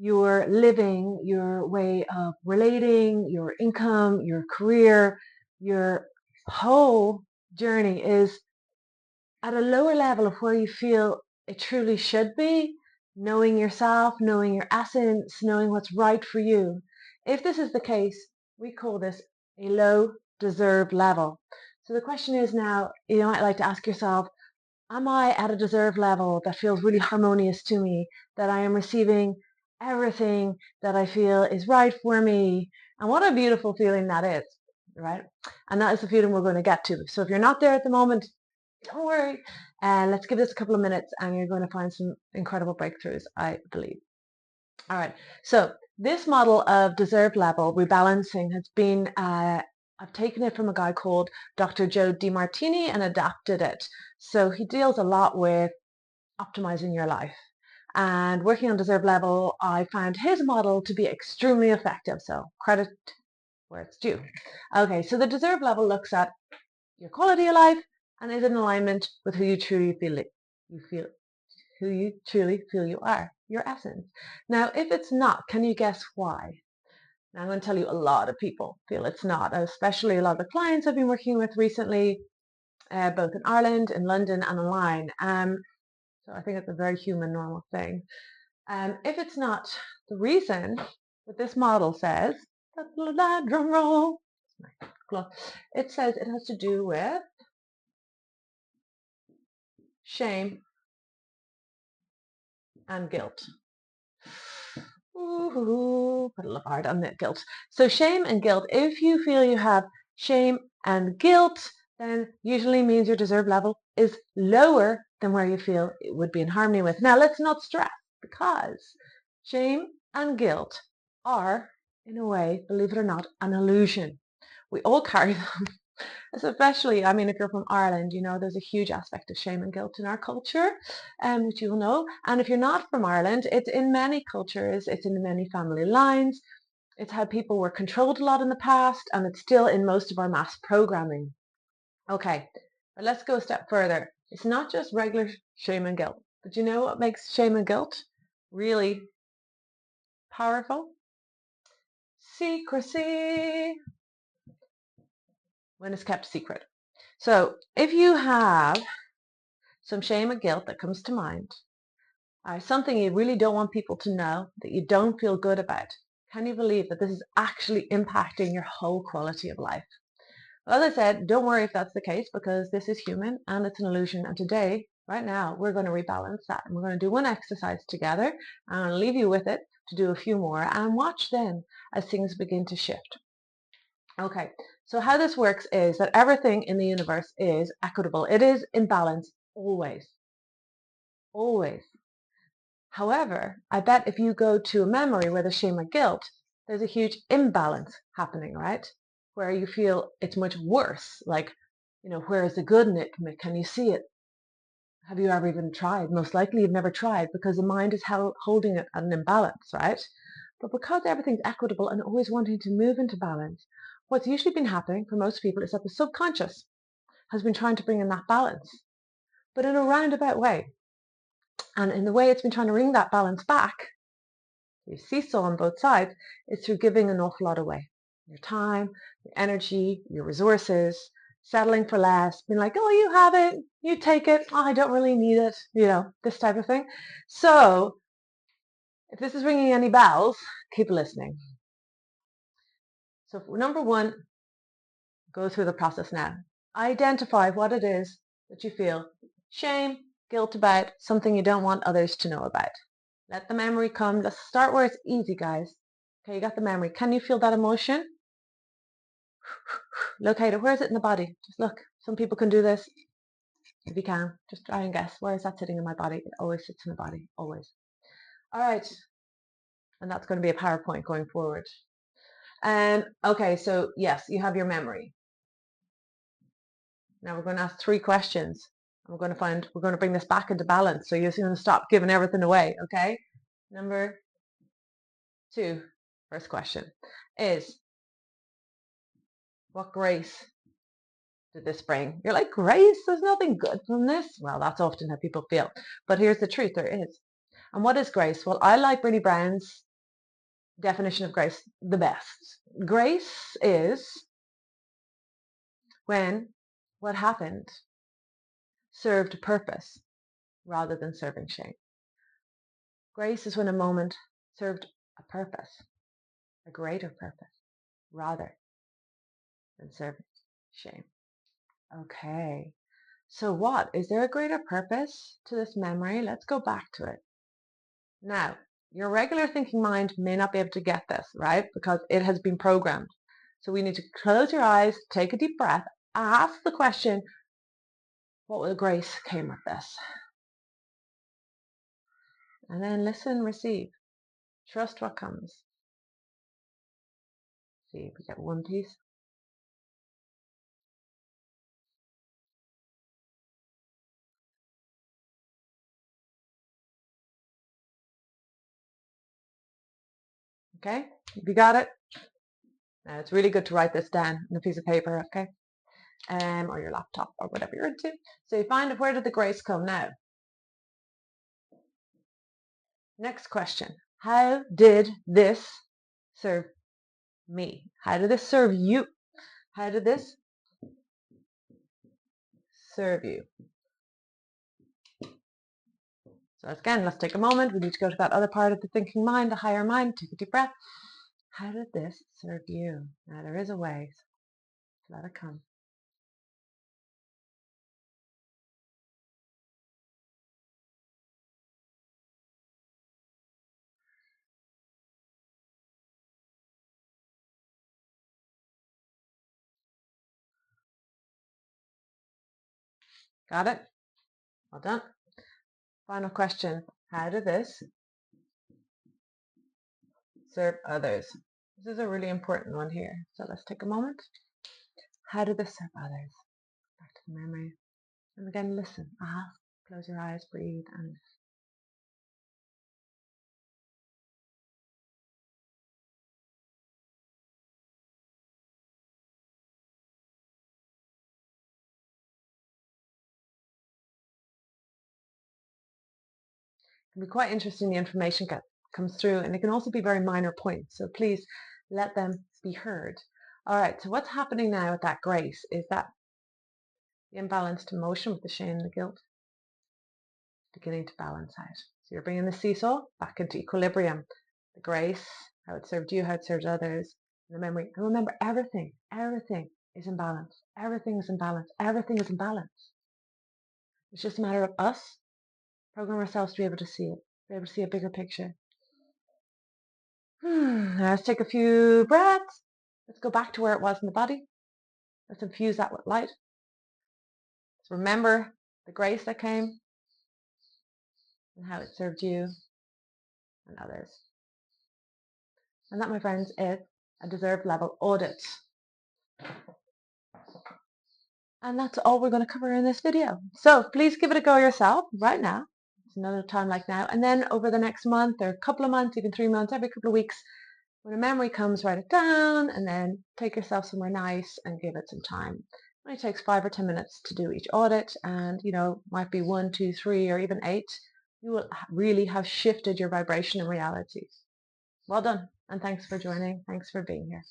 your living, your way of relating, your income, your career, your whole journey is at a lower level of where you feel it truly should be, knowing yourself, knowing your essence, knowing what's right for you. If this is the case, we call this a low deserved level. So the question is now, you might like to ask yourself, am I at a deserved level that feels really harmonious to me, that I am receiving everything that I feel is right for me? And what a beautiful feeling that is, right? And that is the feeling we're going to get to. So if you're not there at the moment, don't worry. Let's give this a couple of minutes and you're going to find some incredible breakthroughs, I believe. All right. So this model of deserved level rebalancing has been, I've taken it from a guy called Dr. Joe DiMartini and adapted it. So he deals a lot with optimizing your life. And working on deserved level, I found his model to be extremely effective. So credit where it's due. Okay, so the deserved level looks at your quality of life and is in alignment with who you truly feel you are, your essence. Now, if it's not, can you guess why? Now, I'm going to tell you a lot of people feel it's not, especially a lot of the clients I've been working with recently, both in Ireland, in London, and online. So I think it's a very human, normal thing. If it's not, the reason that this model says, drum roll, it says it has to do with shame and guilt. Ooh, put a little hard on that guilt. So shame and guilt, if you feel you have shame and guilt, then usually means your deserved level is lower than where you feel it would be in harmony with. Now let's not stress, because shame and guilt are, in a way, believe it or not, an illusion. We all carry them. Especially, I mean, if you're from Ireland, you know, there's a huge aspect of shame and guilt in our culture, which you'll know. And if you're not from Ireland, it's in many cultures, it's in many family lines. It's how people were controlled a lot in the past, and it's still in most of our mass programming. Okay, but let's go a step further. It's not just regular shame and guilt, but you know what makes shame and guilt really powerful? Secrecy, when it's kept secret. So if you have some shame or guilt that comes to mind, something you really don't want people to know, that you don't feel good about, can you believe that this is actually impacting your whole quality of life? Well, as I said, don't worry if that's the case, because this is human and it's an illusion. And today, right now, we're going to rebalance that. And we're going to do one exercise together. I'm going to leave you with it to do a few more and watch then as things begin to shift. Okay, so how this works is that everything in the universe is equitable. It is in balance always. Always. However, I bet if you go to a memory where there's shame or guilt, there's a huge imbalance happening, right? Where you feel it's much worse. Like, you know, where is the good in it? Can you see it? Have you ever even tried? Most likely you've never tried, because the mind is holding it at an imbalance, right? But because everything's equitable and always wanting to move into balance, what's usually been happening for most people is that the subconscious has been trying to bring in that balance, but in a roundabout way. And in the way it's been trying to bring that balance back, you seesaw on both sides, is through giving an awful lot away. Your time, your energy, your resources, settling for less, being like, oh, you have it, you take it, oh, I don't really need it, you know, this type of thing. So if this is ringing any bells, keep listening. So number one, go through the process now. Identify what it is that you feel shame, guilt about, something you don't want others to know about. Let the memory come. Let's start where it's easy, guys. Okay, you got the memory. Can you feel that emotion? Locate it. Where is it in the body? Just look. Some people can do this. If you can, just try and guess. Where is that sitting in my body? It always sits in the body. Always. All right. And that's going to be a PowerPoint going forward. Okay, so yes, you have your memory. Now we're going to ask 3 questions. We're going to bring this back into balance. So you're going to stop giving everything away, okay? Number 2, first question is, what grace did this bring? You're like, grace? There's nothing good from this? Well, that's often how people feel. But here's the truth, there is. And what is grace? Well, I like Brene Brown's definition of grace the best. Grace is when what happened served a purpose rather than serving shame. Grace is when a moment served a purpose, a greater purpose, rather than serving shame. Okay, so what? Is there a greater purpose to this memory? Let's go back to it. Now, your regular thinking mind may not be able to get this, right? Because it has been programmed. So we need to close your eyes, take a deep breath, ask the question, what will grace came with this? And then listen, receive. Trust what comes. See, we get one piece. Okay, if you got it, now it's really good to write this down on a piece of paper, okay? Or your laptop or whatever you're into. So you find where did the grace come now? Next question. How did this serve me? How did this serve you? How did this serve you? So again, let's take a moment. We need to go to that other part of the thinking mind, the higher mind. Take a deep breath. How did this serve you? Now there is a way. So let it come. Got it? Well done. Final question. How did this serve others? This is a really important one here. So let's take a moment. How did this serve others? Back to the memory. And again, listen. Ask. Close your eyes, breathe, and it can be quite interesting. The information comes through, and it can also be very minor points. So please let them be heard. All right. So what's happening now with that grace is that the imbalanced emotion with the shame and the guilt beginning to balance out. So you're bringing the seesaw back into equilibrium. The grace, how it served you, how it served others, and the memory. And remember, everything is in balance. Everything is in balance. Everything is in balance. It's just a matter of us program ourselves to be able to see it, be able to see a bigger picture. Now let's take a few breaths. Let's go back to where it was in the body. Let's infuse that with light. Let's remember the grace that came and how it served you and others. And that, my friends, is a deserved level audit. And that's all we're going to cover in this video. So please give it a go yourself right now. It's another time like now. And then over the next month or a couple of months, even 3 months, every couple of weeks, when a memory comes, write it down and then take yourself somewhere nice and give it some time. It only takes 5 or 10 minutes to do each audit, and might be 1, 2, 3, or even 8. You will really have shifted your vibration and reality. Well done, and thanks for joining. Thanks for being here.